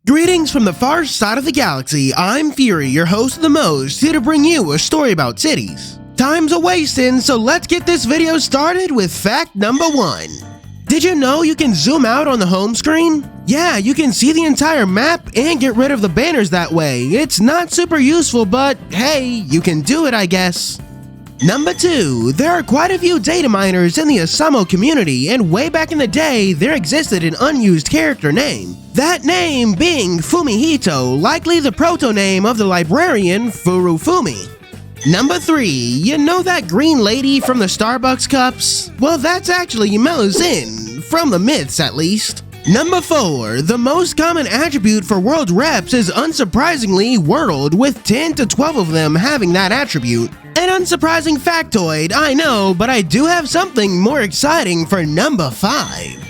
Greetings from the far side of the galaxy. I'm Fury, your host of the most, here to bring you a story about cities. Time's a-wasting, so let's get this video started with fact number 1. Did you know you can zoom out on the home screen? Yeah, you can see the entire map and get rid of the banners that way. It's not super useful, but hey, you can do it, I guess. Number 2, there are quite a few data miners in the HOUSAMO community, and way back in the day, there existed an unused character name. That name being Fumihito, likely the proto-name of the librarian Fumi. Number 3, you know that green lady from the Starbucks cups? Well, that's actually Melusine, from the myths at least. Number 4, the most common attribute for world reps is unsurprisingly world, with 10 to 12 of them having that attribute. An unsurprising factoid, I know, but I do have something more exciting for number 5.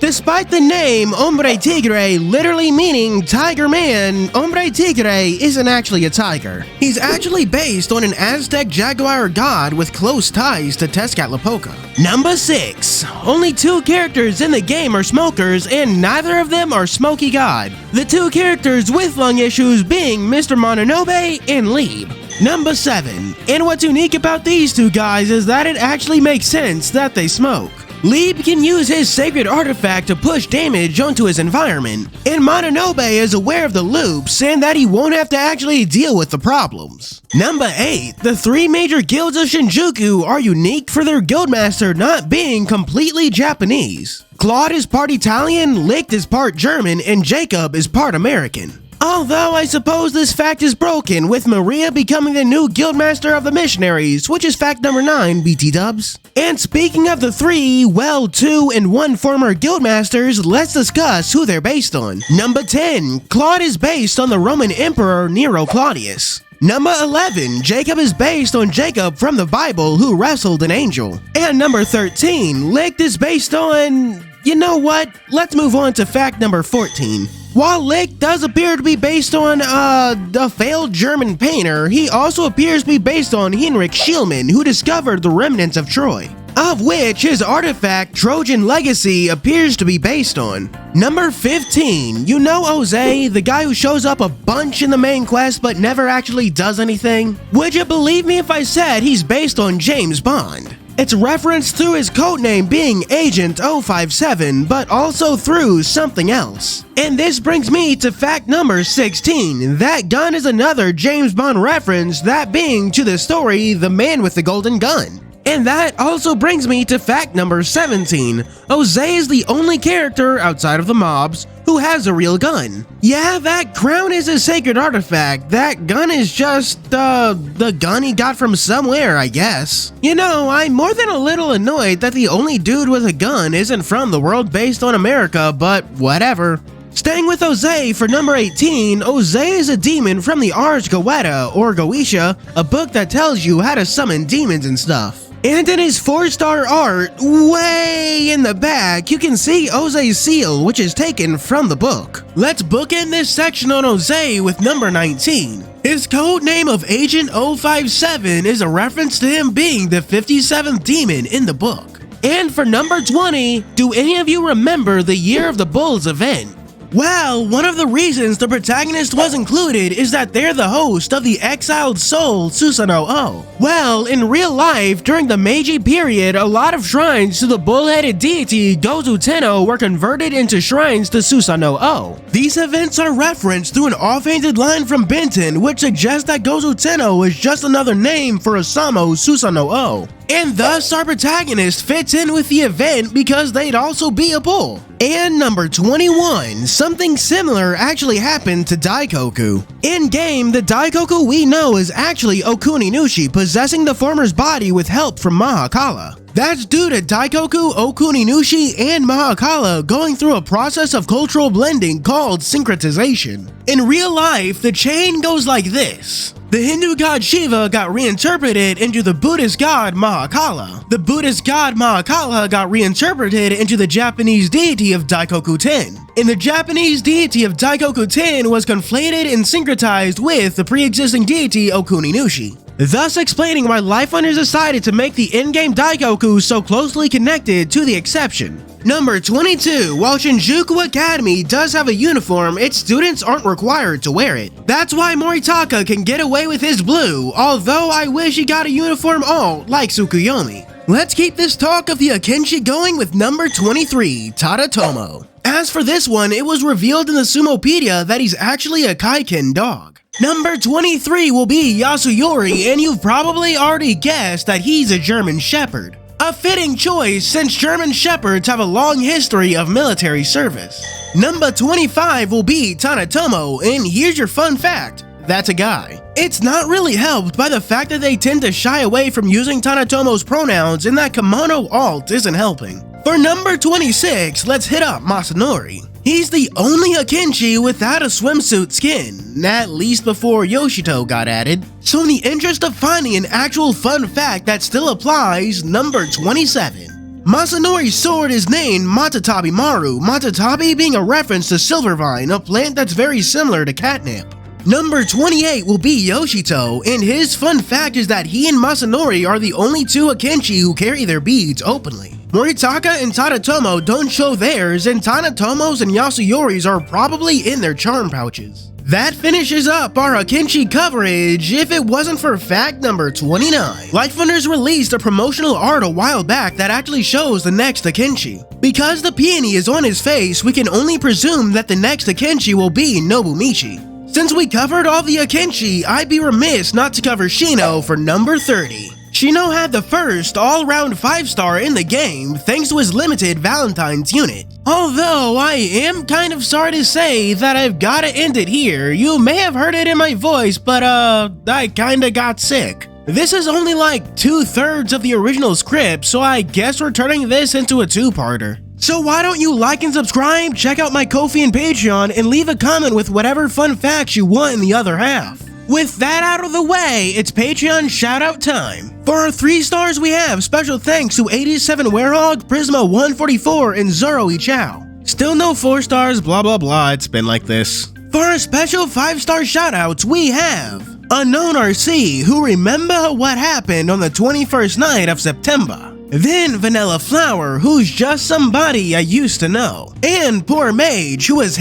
Despite the name Hombre Tigre literally meaning Tiger Man, Hombre Tigre isn't actually a tiger. He's actually based on an Aztec jaguar god with close ties to Tezcatlipoca. Number 6. Only 2 characters in the game are smokers, and neither of them are Smoky God. The 2 characters with lung issues being Mr. Mononobe and Lieb. Number 7. And what's unique about these 2 guys is that it actually makes sense that they smoke. Lieb can use his sacred artifact to push damage onto his environment, and Mononobe is aware of the loops and that he won't have to actually deal with the problems. Number 8. The 3 major guilds of Shinjuku are unique for their guildmaster not being completely Japanese. Claude is part Italian, Licht is part German, and Jacob is part American. Although I suppose this fact is broken, with Maria becoming the new guildmaster of the missionaries, which is fact number 9, BT dubs. And speaking of the 3, well, 2 and 1 former guildmasters, let's discuss who they're based on. Number 10, Claude is based on the Roman Emperor Nero Claudius. Number 11, Jacob is based on Jacob from the Bible who wrestled an angel. And number 13, Licht is based on... You know what? Let's move on to fact number 14. While Licht does appear to be based on, a failed German painter, he also appears to be based on Heinrich Schliemann, who discovered the remnants of Troy, of which his artifact, Trojan Legacy, appears to be based on. Number 15, you know Jose, the guy who shows up a bunch in the main quest but never actually does anything? Would you believe me if I said he's based on James Bond? It's referenced through his codename being Agent 057, but also through something else. And this brings me to fact number 16. That gun is another James Bond reference, that being to the story The Man with the Golden Gun. And that also brings me to fact number 17. Jose is the only character outside of the mobs who has a real gun. Yeah, that crown is a sacred artifact. That gun is just, the gun he got from somewhere, I guess. You know, I'm more than a little annoyed that the only dude with a gun isn't from the world based on America, but whatever. Staying with Jose for number 18, Jose is a demon from the Ars Goetia, or Goetia, a book that tells you how to summon demons and stuff. And in his 4-star art, way in the back, you can see Jose's seal, which is taken from the book. Let's bookend this section on Jose with number 19. His codename of Agent 057 is a reference to him being the 57th demon in the book. And for number 20, do any of you remember the Year of the Bulls event? Well, one of the reasons the protagonist was included is that they're the host of the exiled soul Susanoo. Well, in real life, during the Meiji period, a lot of shrines to the bull-headed deity Gozu Tenno were converted into shrines to Susanoo. These events are referenced through an offhanded line from Benton, which suggests that Gozu Tenno is just another name for Osamu Susanoo. And thus our protagonist fits in with the event because they'd also be a bull. And number 21, something similar actually happened to Daikoku. In-game, the Daikoku we know is actually Okuninushi possessing the former's body with help from Mahakala. That's due to Daikoku, Okuninushi, and Mahakala going through a process of cultural blending called syncretization. In real life, the chain goes like this. The Hindu god Shiva got reinterpreted into the Buddhist god Mahakala. The Buddhist god Mahakala got reinterpreted into the Japanese deity of Daikoku Ten. And the Japanese deity of Daikoku Ten was conflated and syncretized with the pre-existing deity Okuninushi, thus explaining why Life Hunters decided to make the in-game Daikoku so closely connected to the exception. Number 22, while Shinjuku Academy does have a uniform, its students aren't required to wear it. That's why Moritaka can get away with his blue, although I wish he got a uniform alt like Tsukuyomi. Let's keep this talk of the Akenshi going with number 23, Tadatomo. As for this one, it was revealed in the Sumopedia that he's actually a Kaiken dog. Number 23 will be Yasuyori, and you've probably already guessed that he's a German Shepherd. A fitting choice since German Shepherds have a long history of military service. Number 25 will be Tanatomo, and here's your fun fact. That's a guy. It's not really helped by the fact that they tend to shy away from using Tanatomo's pronouns and that kimono alt isn't helping. For number 26, let's hit up Masanori. He's the only Akenshi without a swimsuit skin, at least before Yoshito got added. So in the interest of finding an actual fun fact that still applies, number 27. Masanori's sword is named Matatabi Maru, Matatabi being a reference to Silvervine, a plant that's very similar to catnip. Number 28 will be Yoshito, and his fun fact is that he and Masanori are the only two Akenshi who carry their beads openly. Moritaka and Tadatomo don't show theirs, and Tanatomo's and Yasuyori's are probably in their charm pouches. That finishes up our Akenshi coverage if it wasn't for fact number 29. Liferunners released a promotional art a while back that actually shows the next Akenshi. Because the peony is on his face, we can only presume that the next Akenshi will be Nobumichi. Since we covered all the Akenshi, I'd be remiss not to cover Shino for number 30. Shino had the first all-round 5-star in the game thanks to his limited Valentine's unit. Although I am kind of sorry to say that I've gotta end it here. You may have heard it in my voice, but I kinda got sick. This is only like 2/3 of the original script, so I guess we're turning this into a two-parter. So why don't you like and subscribe, check out my Ko-fi and Patreon, and leave a comment with whatever fun facts you want in the other half. With that out of the way, it's Patreon shoutout time. For our 3 stars we have special thanks to 87 Werehog, Prisma 144, and Zoro Ichao. Still no 4 stars, blah blah blah, it's been like this. For our special 5-star shoutouts we have Unknown RC, who remember what happened on the 21st night of September. Then Vanilla Flower, who's just somebody I used to know. And Poor Mage, who was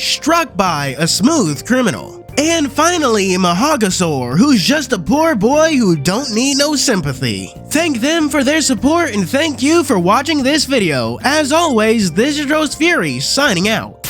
struck by a smooth criminal. And finally, Mahagasaur, who's just a poor boy who don't need no sympathy. Thank them for their support and thank you for watching this video. As always, this is Fuuri, signing out.